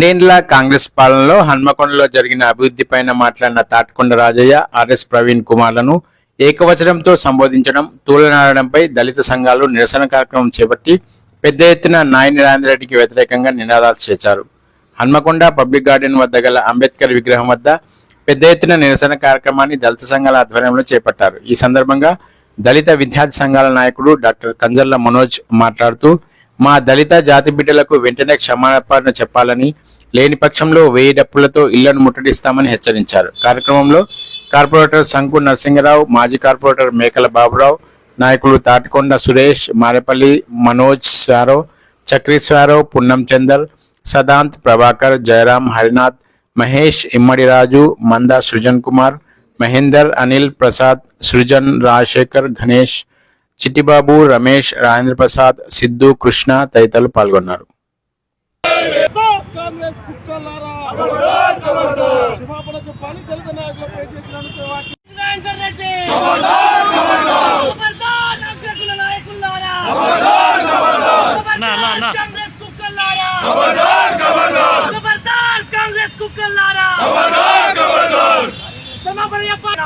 రెండేండ్ల కాంగ్రెస్ పాలనలో హన్మకొండలో జరిగిన అభివృద్ధిపైన మాట్లాడిన తాటికొండ రాజయ్య, ఆర్ఎస్ ప్రవీణ్ కుమార్లను ఏకవచనంతో సంబోధించడం, తూలనాడడంపై దళిత సంఘాలు నిరసన కార్యక్రమం చేపట్టి పెద్ద ఎత్తున నాయని రాజేందర్ రెడ్డికి వ్యతిరేకంగా నినాదాలు చేశారు. హన్మకొండ పబ్లిక్ గార్డెన్ వద్ద గల అంబేద్కర్ విగ్రహం వద్ద పెద్ద ఎత్తున నిరసన కార్యక్రమాన్ని దళిత సంఘాల ఆధ్వర్యంలో చేపట్టారు. ఈ సందర్భంగా దళిత విద్యార్థి సంఘాల నాయకుడు డాక్టర్ కంజర్ల మనోజ్ మాట్లాడుతూ, మా దళిత జాతి బిడ్డలకు వెంటనే క్షమాపణ చెప్పాలని, లేని పక్షంలో 1000 డప్పులతో ఇళ్లను ముట్టడిస్తామని హెచ్చరించారు. కార్యక్రమంలో కార్పొరేటర్ శంకు నరసింగరావు, మాజీ కార్పొరేటర్ మేకల బాబురావు, నాయకులు తాటికొండ సురేష్, మారేపల్లి మనోజ్ స్వారో, చక్రీ స్వారో, పున్నం చందర్, సదాంత్, ప్రభాకర్, జయరాం, హరినాథ్, మహేష్, ఇమ్మడిరాజు, మంద సృజన్ కుమార్, మహేందర్, అనిల్, ప్రసాద్, సృజన్, రాజశేఖర్, గణేష్, చిట్టిబాబు, రమేష్, రాజేంద్ర ప్రసాద్, సిద్ధు, కృష్ణ తదితరులు పాల్గొన్నారు.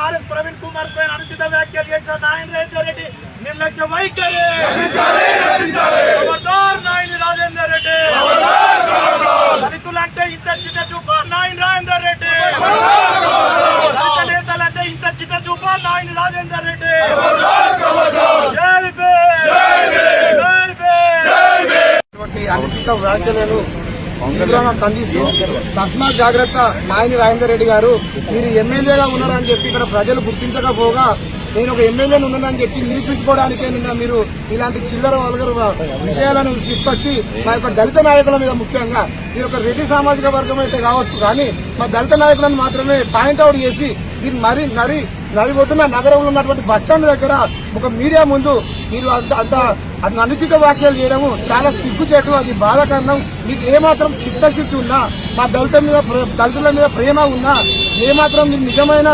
ఆర్ఎస్ ప్రవీణ్ కుమార్ పైన అనుచిత వ్యాఖ్యలు చేసిన నాయని రాజేందర్ రెడ్డి నిర్లక్ష్య వైఖరి. నాయని రాజేందర్ రెడ్డి దళితులంటే ఇంత చిన్న చూప నాయని రాజేందర్ రెడ్డి, దళిత నేతలంటే ఇంత చిన్న చూప నాయని రాజేందర్ రెడ్డి. అనుచిత వ్యాఖ్యలను ఖండిస్తూ తస్మా జాగ్రత్త నాయని రాజేందర్ రెడ్డి గారు, మీరు ఎమ్మెల్యేగా ఉన్నారని చెప్పి ఇక్కడ ప్రజలు గుర్తించకపోగా నేను ఒక ఎమ్మెల్యేను ఉన్నానని చెప్పి నిరూపించుకోవడానికే నిన్న మీరు ఇలాంటి చిల్లర వల్గర్ విషయాలను తీసుకొచ్చి మా యొక్క దళిత నాయకుల మీద, ముఖ్యంగా మీరు ఒక రెడ్డి సామాజిక వర్గం అయితే కావచ్చు, కానీ మా దళిత నాయకులను మాత్రమే పాయింట్అవుట్ చేసి దీన్ని మరీ నడిపోతున్న నగరంలో ఉన్నటువంటి బస్టాండ్ దగ్గర ఒక మీడియా ముందు మీరు అంత అనుచిత వ్యాఖ్యలు చేయడము చాలా సిగ్గుచేటు, అది బాధాకరణం. మీకు ఏమాత్రం చిత్తశుద్ధి ఉన్నా, మా దళితుల మీద ప్రేమ ఉన్నా, ఏమాత్రం మీరు నిజమైన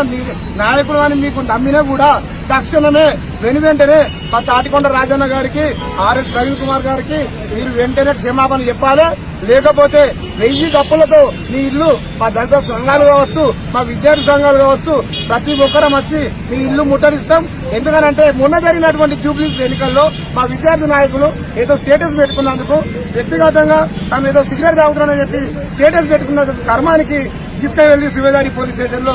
నాయకుడు అని మీకు నమ్మినా కూడా తక్షణమే వెంటనే మా తాటికొండ రాజన్న గారికి, ఆర్ఎస్ ప్రవీణ్ కుమార్ గారికి మీరు వెంటనే క్షమాపణ చెప్పాలి. లేకపోతే 1000 డప్పులతో మీ ఇల్లు, మా దళిత సంఘాలు కావచ్చు, మా విద్యార్థి సంఘాలు కావచ్చు, ప్రతి ఒక్కరం వచ్చి మీ ఇల్లు ముట్టడిస్తాం. ఎందుకనంటే మొన్న జరిగినటువంటి జూబ్లీస్ ఎన్నికల్లో మా విద్యార్థి నాయకులు ఏదో స్టేటస్ పెట్టుకున్నందుకు, వ్యక్తిగతంగా తాము ఏదో సిగరెట్ తాగుతున్నారని చెప్పి స్టేటస్ పెట్టుకున్నందుకు కర్మానికి తీసుకువెళ్లి శివదారి పోలీస్ స్టేషన్ లో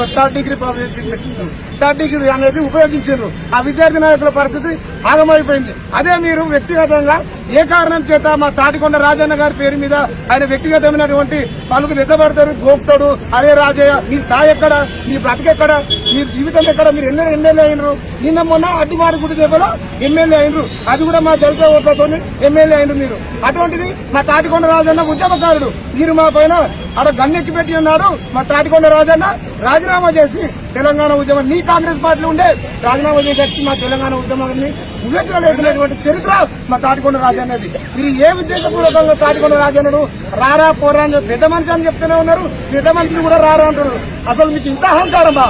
3rd డిగ్రీ అనేది ఉపయోగించారు. ఆ విద్యార్థి నాయకుల పరిస్థితి ఆగమైపోయింది. అదే మీరు వ్యక్తిగతంగా ఏ కారణం చేత మా తాటికొండ రాజన్న గారి పేరు మీద ఆయన వ్యక్తిగతమైనటువంటి పలుకు ఎత్తబడతారు, గోపుతాడు. అరే రాజయ్య, మీ స్థాయి ఎక్కడ, మీ బ్రతికెక్కడ, మీ జీవితం ఎక్కడ? మీరు ఎమ్మెల్యే అయినరు. నిన్న మొన్న అడ్డిమారి గుడి దెబ్బలో ఎమ్మెల్యే అయినరు, అది కూడా మా దళిత ఓట్లతో ఎమ్మెల్యే అయినరు మీరు. అటువంటిది మా తాటికొండ రాజన్న ఉద్యమకారుడు, మీరు మా పైన అక్కడ గన్నెక్కి పెట్టి ఉన్నాడు. మా తాటికొండ రాజన్న రాజీనామా చేసి తెలంగాణ ఉద్యమం, నీ కాంగ్రెస్ పార్టీలో ఉండే రాజీనామా చేసి మా తెలంగాణ ఉద్యమాన్ని ఉల్లేఖలేకపోయినటువంటి చరిత్ర మా తాటికొండ రాజన్నది. మీరు ఏ ఉద్దేశపూర్వకంగా తాటికొండ రాజన్నను రారా పోరా అని పెద్ద మనిషి అని చెప్తూనే ఉన్నారు, పెద్ద మనిషిని కూడా రారా అంటున్నారు. అసలు మీకు ఇంత అహంకారమా?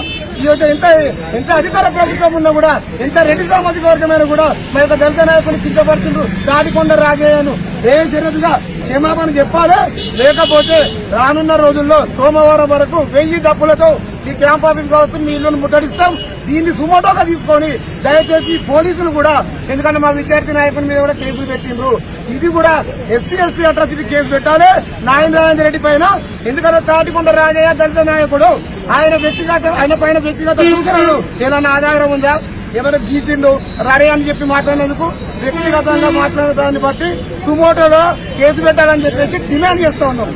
ఎంత అధికార ప్రభుత్వం ఉన్నా కూడా, ఎంత రెడ్డి సామాజిక వర్గమైనా కూడా మా యొక్క దళిత నాయకులు కిందపడుతున్నారు. తాటికొండ రాజయ్యను బేషరతుగా క్షమాపణ చెప్పాలి. లేకపోతే రానున్న రోజుల్లో సోమవారం వరకు 1000 డప్పులతో ఈ క్యాంప్ ఆఫీస్ కావచ్చు మీ ఇళ్లను ముట్టడిస్తాం. దీన్ని సుమోటోగా తీసుకొని దయచేసి పోలీసులు కూడా, ఎందుకంటే మా విద్యార్థి నాయకుల మీద కూడా కేసులు పెట్టిండ్రు, ఇది కూడా SC ST అట్రాసిటీ కేసు పెట్టాలి నాయని రాజేందర్ రెడ్డి పైన. ఎందుకంటే తాటికొండ రాజయ్య దళిత నాయకుడు, ఆయన పైన వ్యక్తిగత సూచనలు ఏదైనా ఆధారం ఉందా? ఎవరైనా గీతిండు రరే అని చెప్పి మాట్లాడినందుకు వ్యక్తిగతంగా మాట్లాడిన దాన్ని బట్టి సుమోటోగా కేసు పెట్టాలని చెప్పేసి డిమాండ్ చేస్తా ఉన్నాం.